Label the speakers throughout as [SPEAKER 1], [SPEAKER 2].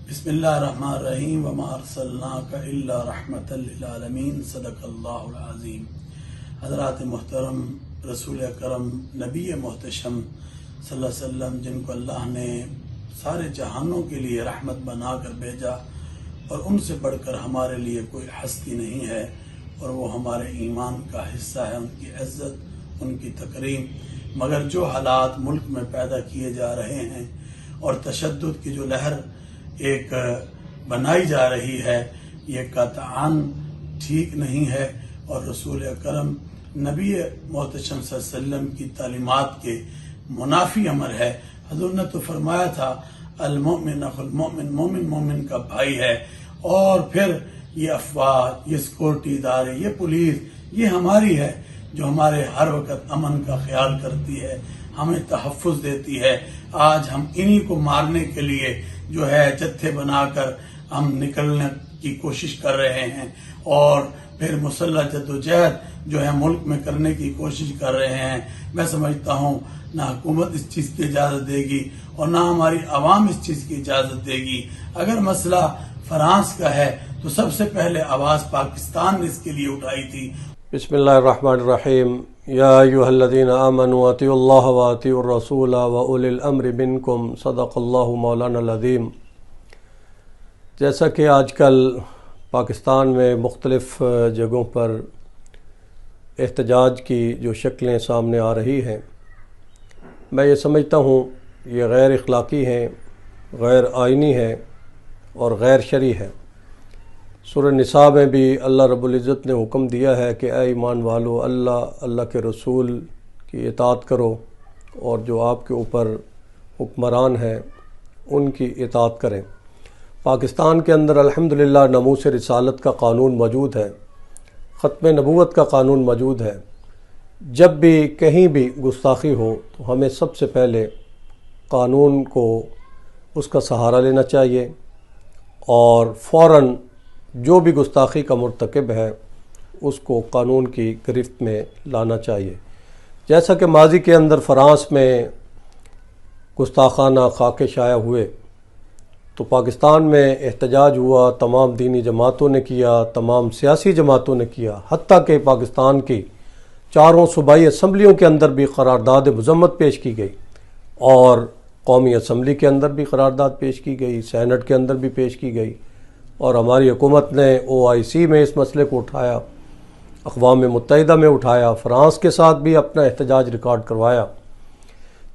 [SPEAKER 1] بسم اللہ الرحمن الرحیم وما ارسلناک الا رحمۃ للعالمین صدق اللہ العظیم۔ حضرات محترم، رسول اکرم، نبی محتشم صلی اللہ علیہ وسلم، جن کو اللہ نے سارے جہانوں کے لیے رحمت بنا کر بھیجا، اور ان سے بڑھ کر ہمارے لیے کوئی ہستی نہیں ہے، اور وہ ہمارے ایمان کا حصہ ہے، ان کی عزت، ان کی تکریم۔ مگر جو حالات ملک میں پیدا کیے جا رہے ہیں اور تشدد کی جو لہر ایک بنائی جا رہی ہے، یہ قطعاً ٹھیک نہیں ہے، اور رسول اکرم نبی محتشم صلی اللہ علیہ وسلم کی تعلیمات کے منافی امر ہے۔ حضور نے تو فرمایا تھا المؤمن اخو المؤمن، مومن مومن کا بھائی ہے، اور پھر یہ افواج، یہ سیکورٹی ادارے، یہ پولیس، یہ ہماری ہے جو ہمارے ہر وقت امن کا خیال کرتی ہے، ہمیں تحفظ دیتی ہے۔ آج ہم انہی کو مارنے کے لیے جو ہے جتھے بنا کر ہم نکلنے کی کوشش کر رہے ہیں، اور پھر مسلح جدوجہد جو ہے ملک میں کرنے کی کوشش کر رہے ہیں۔ میں سمجھتا ہوں نہ حکومت اس چیز کی اجازت دے گی اور نہ ہماری عوام اس چیز کی اجازت دے گی۔ اگر مسئلہ فرانس کا ہے تو سب سے پہلے آواز پاکستان نے اس کے لیے اٹھائی تھی۔
[SPEAKER 2] بسم اللہ الرحمن الرحیم۔ یا ایھا الذین آمنوا اطیعوا اللہ واطیعوا الرسول واولی الامر منکم، صدق اللہ مولانا العظیم۔ جیسا کہ آج کل پاکستان میں مختلف جگہوں پر احتجاج کی جو شکلیں سامنے آ رہی ہیں، میں یہ سمجھتا ہوں یہ غیر اخلاقی ہیں، غیر آئینی ہیں اور غیر شرعی ہے۔ سورہ نساء میں بھی اللہ رب العزت نے حکم دیا ہے کہ اے ایمان والو، اللہ کے رسول کی اطاعت کرو، اور جو آپ کے اوپر حکمران ہیں ان کی اطاعت کریں۔ پاکستان کے اندر الحمدللہ ناموس رسالت کا قانون موجود ہے، ختم نبوت کا قانون موجود ہے۔ جب بھی کہیں بھی گستاخی ہو تو ہمیں سب سے پہلے قانون کو اس کا سہارا لینا چاہیے، اور فوراً جو بھی گستاخی کا مرتکب ہے اس کو قانون کی گرفت میں لانا چاہیے۔ جیسا کہ ماضی کے اندر فرانس میں گستاخانہ خاکے شائع ہوئے تو پاکستان میں احتجاج ہوا، تمام دینی جماعتوں نے کیا، تمام سیاسی جماعتوں نے کیا، حتیٰ کہ پاکستان کی چاروں صوبائی اسمبلیوں کے اندر بھی قرارداد مذمت پیش کی گئی، اور قومی اسمبلی کے اندر بھی قرارداد پیش کی گئی، سینٹ کے اندر بھی پیش کی گئی، اور ہماری حکومت نے OIC میں اس مسئلے کو اٹھایا، اقوام متحدہ میں اٹھایا، فرانس کے ساتھ بھی اپنا احتجاج ریکارڈ کروایا۔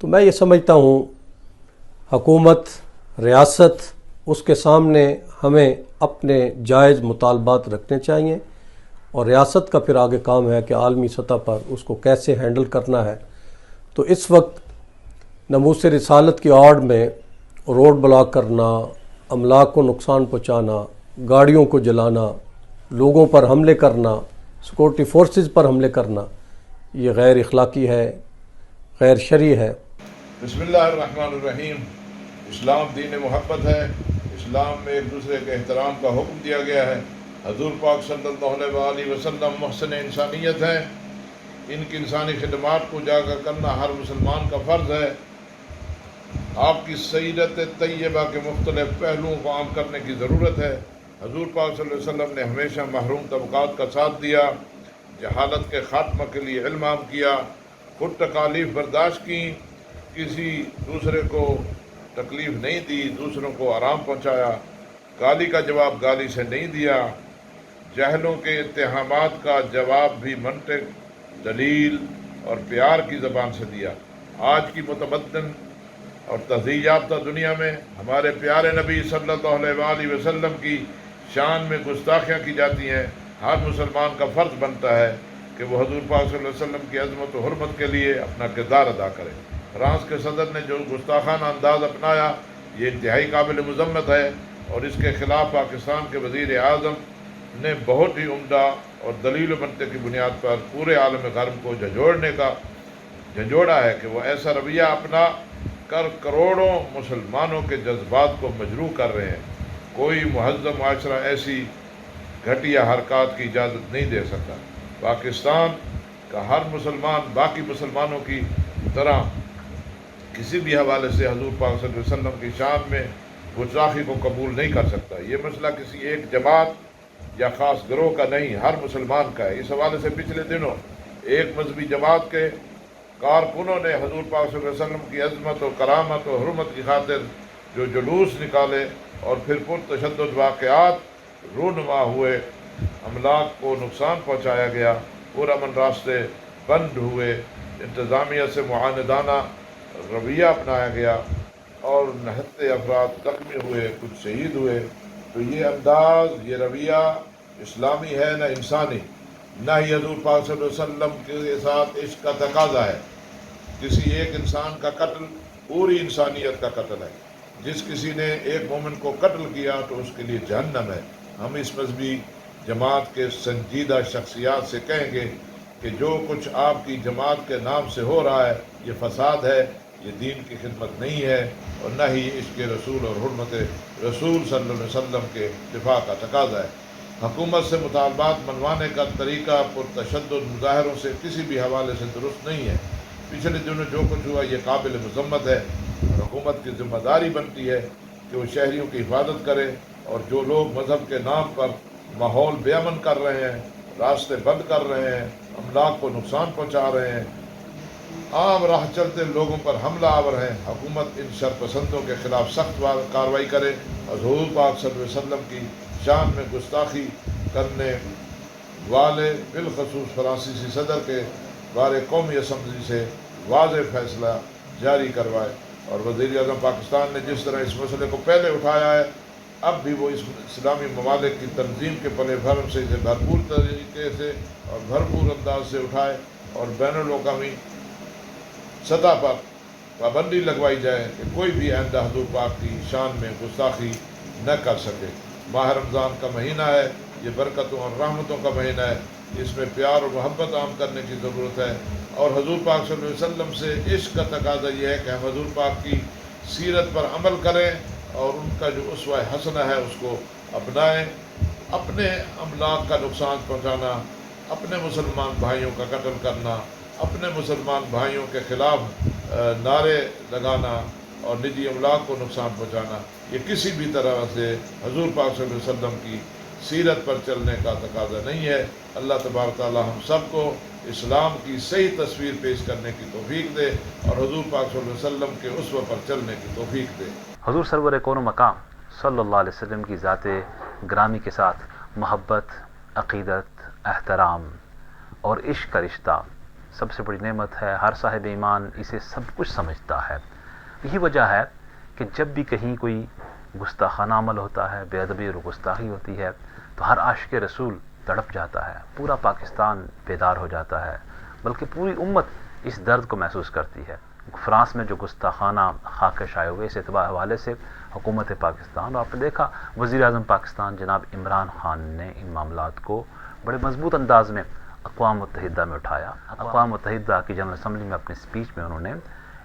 [SPEAKER 2] تو میں یہ سمجھتا ہوں حکومت، ریاست، اس کے سامنے ہمیں اپنے جائز مطالبات رکھنے چاہیے، اور ریاست کا پھر آگے کام ہے کہ عالمی سطح پر اس کو کیسے ہینڈل کرنا ہے۔ تو اس وقت ناموس رسالت کی آڑ میں روڈ بلاک کرنا، املاک کو نقصان پہنچانا، گاڑیوں کو جلانا، لوگوں پر حملے کرنا، سیکورٹی فورسز پر حملے کرنا، یہ غیر اخلاقی ہے، غیر شرعی ہے۔
[SPEAKER 3] بسم اللہ الرحمن الرحیم۔ اسلام دین محبت ہے، اسلام میں ایک دوسرے کے احترام کا حکم دیا گیا ہے۔ حضور پاک صلی اللہ علیہ وسلم محسن انسانیت ہیں، ان کی انسانی خدمات کو اجاگر کرنا ہر مسلمان کا فرض ہے۔ آپ کی سیرت طیبہ کے مختلف پہلوؤں کو عام کرنے کی ضرورت ہے۔ حضور پاک صلی اللہ علیہ وسلم نے ہمیشہ محروم طبقات کا ساتھ دیا، جہالت کے خاتمہ کے لیے علم عام کیا، خود تکالیف برداشت کی، کسی دوسرے کو تکلیف نہیں دی، دوسروں کو آرام پہنچایا، گالی کا جواب گالی سے نہیں دیا، جاہلوں کے اتہامات کا جواب بھی منطق، دلیل اور پیار کی زبان سے دیا۔ آج کی متمدن اور تہذیب یافتہ دنیا میں ہمارے پیارے نبی صلی اللہ علیہ وسلم کی شان میں گستاخیاں کی جاتی ہیں۔ ہر مسلمان کا فرض بنتا ہے کہ وہ حضور پاک صلی اللہ علیہ وسلم کی عظمت و حرمت کے لیے اپنا کردار ادا کرے۔ فرانس کے صدر نے جو گستاخانہ انداز اپنایا یہ انتہائی قابل مذمت ہے، اور اس کے خلاف پاکستان کے وزیر اعظم نے بہت ہی عمدہ اور دلیل و منطق کی بنیاد پر پورے عالم غرب کو جھنجھوڑا ہے کہ وہ ایسا رویہ اپنا کر کروڑوں مسلمانوں کے جذبات کو مجروح کر رہے ہیں۔ کوئی مہذب معاشرہ ایسی گھٹیا حرکات کی اجازت نہیں دے سکتا۔ پاکستان کا ہر مسلمان باقی مسلمانوں کی طرح کسی بھی حوالے سے حضور پاک صلی اللہ علیہ وسلم کی شان میں گستاخی کو قبول نہیں کر سکتا۔ یہ مسئلہ کسی ایک جماعت یا خاص گروہ کا نہیں، ہر مسلمان کا ہے۔ اس حوالے سے پچھلے دنوں ایک مذہبی جماعت کے کارکنوں نے حضور پاک صلی اللہ علیہ وسلم کی عظمت و کرامت و حرمت کی خاطر جو جلوس نکالے اور پھر پرتشدد واقعات رونما ہوئے، املاک کو نقصان پہنچایا گیا، پرامن راستے بند ہوئے، انتظامیہ سے معاندانہ رویہ اپنایا گیا اور نہتے افراد زخمی ہوئے، کچھ شہید ہوئے، تو یہ انداز، یہ رویہ اسلامی ہے نہ انسانی، نہ ہی حضور پاک صلی اللہ علیہ وسلم کے ساتھ عشق کا تقاضا ہے۔ کسی ایک انسان کا قتل پوری انسانیت کا قتل ہے۔ جس کسی نے ایک مومن کو قتل کیا تو اس کے لیے جہنم ہے۔ ہم اس مذہبی جماعت کے سنجیدہ شخصیات سے کہیں گے کہ جو کچھ آپ کی جماعت کے نام سے ہو رہا ہے یہ فساد ہے، یہ دین کی خدمت نہیں ہے، اور نہ ہی عشق رسول اور حرمت رسول صلی اللہ علیہ وسلم کے دفاع کا تقاضا ہے۔ حکومت سے مطالبات منوانے کا طریقہ پرتشدد مظاہروں سے کسی بھی حوالے سے درست نہیں ہے۔ پچھلے دنوں جو کچھ ہوا یہ قابل مذمت ہے، اور حکومت کی ذمہ داری بنتی ہے کہ وہ شہریوں کی حفاظت کرے، اور جو لوگ مذہب کے نام پر ماحول بے امن کر رہے ہیں، راستے بند کر رہے ہیں، املاک کو نقصان پہنچا رہے ہیں، عام راہ چلتے لوگوں پر حملہ آور ہیں، حکومت ان شرپسندوں کے خلاف سخت کارروائی کرے، اور حضور پاک صلی اللہ علیہ وسلم کی شان میں گستاخی کرنے والے بالخصوص فرانسیسی صدر کے بارے قومی اسمبلی سے واضح فیصلہ جاری کروائے۔ اور وزیر اعظم پاکستان نے جس طرح اس مسئلے کو پہلے اٹھایا ہے، اب بھی وہ اس اسلامی ممالک کی تنظیم کے پلے بھرم سے اسے بھرپور طریقے سے اور بھرپور انداز سے اٹھائے، اور بین الاقوامی سطح پر پابندی لگوائی جائے کہ کوئی بھی آئندہ حضور پاک کی شان میں گستاخی نہ کر سکے۔ ماہ رمضان کا مہینہ ہے، یہ برکتوں اور رحمتوں کا مہینہ ہے، اس میں پیار اور محبت عام کرنے کی ضرورت ہے، اور حضور پاک صلی اللہ علیہ وسلم سے عشق کا تقاضا یہ ہے کہ ہم حضور پاک کی سیرت پر عمل کریں اور ان کا جو اسوہ حسنہ ہے اس کو اپنائیں۔ اپنے املاک کا نقصان پہنچانا، اپنے مسلمان بھائیوں کا قتل کرنا، اپنے مسلمان بھائیوں کے خلاف نعرے لگانا اور نجی املاک کو نقصان پہنچانا، یہ کسی بھی طرح سے حضور پاک صلی اللہ علیہ وسلم کی سیرت پر چلنے کا تقاضا نہیں ہے۔ اللہ تبارک تعالی ہم سب کو اسلام کی صحیح تصویر پیش کرنے کی توفیق دے اور حضور پاک صلی اللہ علیہ وسلم کے اسوہ پر چلنے کی توفیق دے۔
[SPEAKER 4] حضور سرور کون و مقام صلی اللہ علیہ وسلم کی ذات گرامی کے ساتھ محبت، عقیدت، احترام اور عشق کا رشتہ سب سے بڑی نعمت ہے۔ ہر صاحب ایمان اسے سب کچھ سمجھتا ہے۔ یہی وجہ ہے کہ جب بھی کہیں کوئی گستاخانہ عمل ہوتا ہے، بے ادبی اور گستاخی ہوتی ہے، تو ہر عاشق رسول تڑپ جاتا ہے، پورا پاکستان بیدار ہو جاتا ہے، بلکہ پوری امت اس درد کو محسوس کرتی ہے۔ فرانس میں جو گستاخانہ خاکے شائع ہوئے، اس اعتبار حوالے سے حکومت پاکستان، اور آپ نے دیکھا وزیر اعظم پاکستان جناب عمران خان نے ان معاملات کو بڑے مضبوط انداز میں اقوام متحدہ میں اٹھایا۔ اقوام متحدہ کی جنرل اسمبلی میں اپنی اسپیچ میں انہوں نے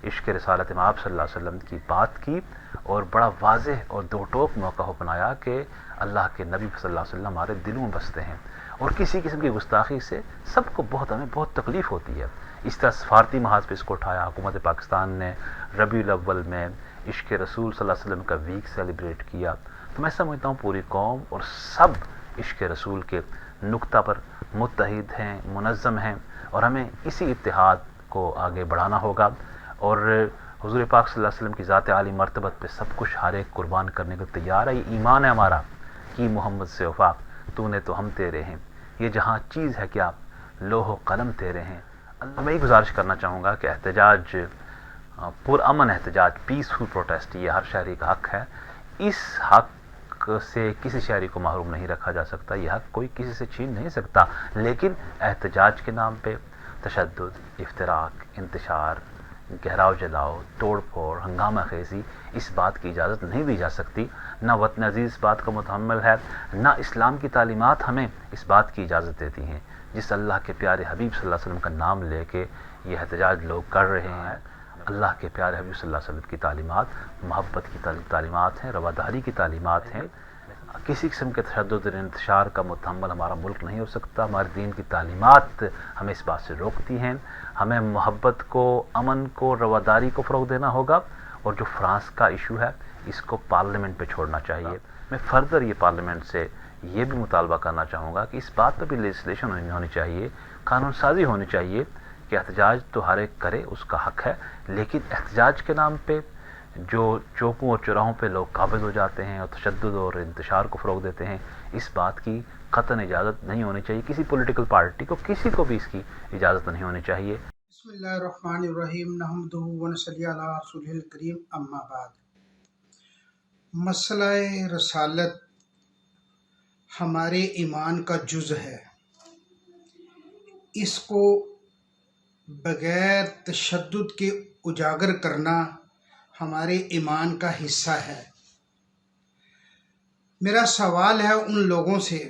[SPEAKER 4] عشق رسالت مآب صلی اللہ علیہ وسلم کی بات کی اور بڑا واضح اور دو ٹوک موقع اپنایا کہ اللہ کے نبی صلی اللہ علیہ وسلم ہمارے دلوں میں بستے ہیں، اور کسی قسم کی گستاخی سے سب کو ہمیں بہت تکلیف ہوتی ہے۔ اس طرح سفارتی محاذ پہ اس کو اٹھایا۔ حکومت پاکستان نے ربیع الاول میں عشق رسول صلی اللہ علیہ وسلم کا ویک سیلیبریٹ کیا۔ تو میں سمجھتا ہوں پوری قوم اور سب عشق رسول کے نقطہ پر متحد ہیں، منظم ہیں، اور ہمیں اسی اتحاد کو آگے بڑھانا ہوگا، اور حضور پاک صلی اللہ علیہ وسلم کی ذات عالی مرتبت پہ سب کچھ ہر ایک قربان کرنے کو تیار ہے۔ یہ ایمان ہے ہمارا کہ محمد سے وفا تو نے تو ہم تیرے ہیں، یہ جہاں چیز ہے کیا لوح و قلم تیرے ہیں۔ میں یہ گزارش کرنا چاہوں گا کہ احتجاج، پرامن احتجاج، پیسفل پروٹیسٹ، یہ ہر شہری کا حق ہے۔ اس حق سے کسی شہری کو محروم نہیں رکھا جا سکتا، یہ حق کوئی کسی سے چھین نہیں سکتا، لیکن احتجاج کے نام پہ تشدد، افتراق، انتشار، گہراؤ جلاؤ، توڑ پھوڑ، ہنگامہ خیزی، اس بات کی اجازت نہیں دی جا سکتی۔ نہ وطن عزیز اس بات کا متحمل ہے، نہ اسلام کی تعلیمات ہمیں اس بات کی اجازت دیتی ہیں۔ جس اللہ کے پیارے حبیب صلی اللہ علیہ وسلم کا نام لے کے یہ احتجاج لوگ کر رہے ہیں، اللہ کے پیارے حبیب صلی اللہ علیہ وسلم کی تعلیمات محبت کی تعلیمات ہیں، رواداری کی تعلیمات ہیں۔ کسی قسم کے تشدد اور انتشار کا متحمل ہمارا ملک نہیں ہو سکتا۔ ہمارے دین کی تعلیمات ہمیں اس بات سے روکتی ہیں۔ ہمیں محبت کو، امن کو، رواداری کو فروغ دینا ہوگا، اور جو فرانس کا ایشو ہے اس کو پارلیمنٹ پہ چھوڑنا چاہیے. میں فردر یہ پارلیمنٹ سے یہ بھی مطالبہ کرنا چاہوں گا کہ اس بات پہ بھی لیجسلیشن ہونی چاہیے، قانون سازی ہونی چاہیے کہ احتجاج تو ہر ایک کرے، اس کا حق ہے، لیکن احتجاج کے نام پہ جو چوکوں اور چوراہوں پہ لوگ قابض ہو جاتے ہیں اور تشدد اور انتشار کو فروغ دیتے ہیں، اس بات کی قطعاً اجازت نہیں ہونی چاہیے. کسی پولیٹیکل پارٹی کو، کسی کو بھی اس کی اجازت نہیں ہونی چاہیے.
[SPEAKER 5] بسم اللہ الرحمن الرحیم، نحمدہ ونصلی علی رسولہ الکریم، اما بعد. مسئلہ رسالت ہمارے ایمان کا جز ہے. اس کو بغیر تشدد کے اجاگر کرنا ہمارے ایمان کا حصہ ہے. میرا سوال ہے ان لوگوں سے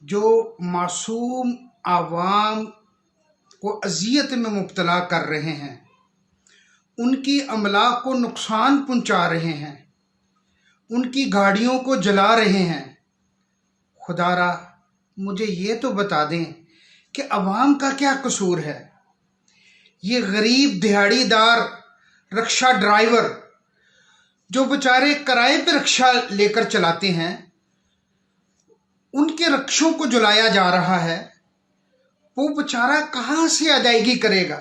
[SPEAKER 5] جو معصوم عوام کو اذیت میں مبتلا کر رہے ہیں، ان کی املاک کو نقصان پہنچا رہے ہیں، ان کی گاڑیوں کو جلا رہے ہیں. خدا را مجھے یہ تو بتا دیں کہ عوام کا کیا قصور ہے؟ یہ غریب دہاڑی دار رکشہ ڈرائیور جو بیچارے کرائے پہ رکشہ لے کر چلاتے ہیں، ان کے رکشوں کو جلایا جا رہا ہے، وہ بیچارہ کہاں سے ادائیگی کرے گا؟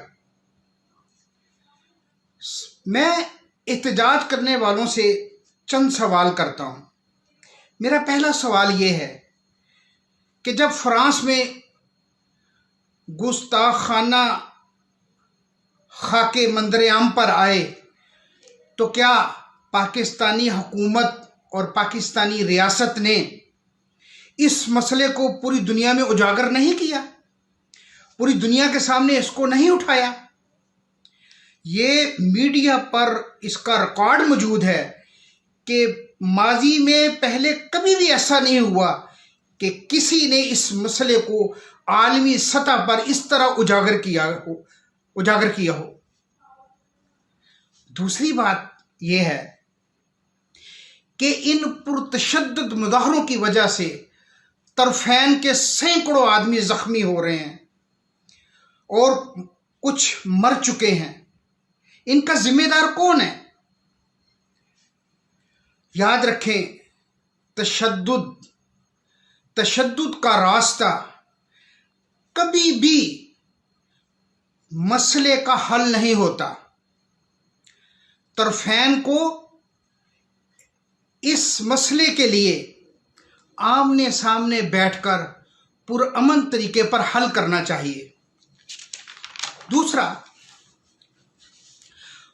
[SPEAKER 5] میں احتجاج کرنے والوں سے چند سوال کرتا ہوں. میرا پہلا سوال یہ ہے کہ جب فرانس میں گستاخانہ خاکے منظر عام پر آئے تو کیا پاکستانی حکومت اور پاکستانی ریاست نے اس مسئلے کو پوری دنیا میں اجاگر نہیں کیا؟ پوری دنیا کے سامنے اس کو نہیں اٹھایا؟ یہ میڈیا پر اس کا ریکارڈ موجود ہے کہ ماضی میں پہلے کبھی بھی ایسا نہیں ہوا کہ کسی نے اس مسئلے کو عالمی سطح پر اس طرح اجاگر کیا ہو. دوسری بات یہ ہے کہ ان پرتشدد مظاہروں کی وجہ سے طرفین کے سینکڑوں آدمی زخمی ہو رہے ہیں اور کچھ مر چکے ہیں. ان کا ذمہ دار کون ہے؟ یاد رکھیں، تشدد کا راستہ کبھی بھی مسئلے کا حل نہیں ہوتا. طرفین کو اس مسئلے کے لیے آمنے سامنے بیٹھ کر پرامن طریقے پر حل کرنا چاہیے. دوسرا،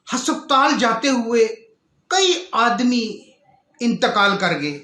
[SPEAKER 5] ہسپتال جاتے ہوئے کئی آدمی انتقال کر گئے.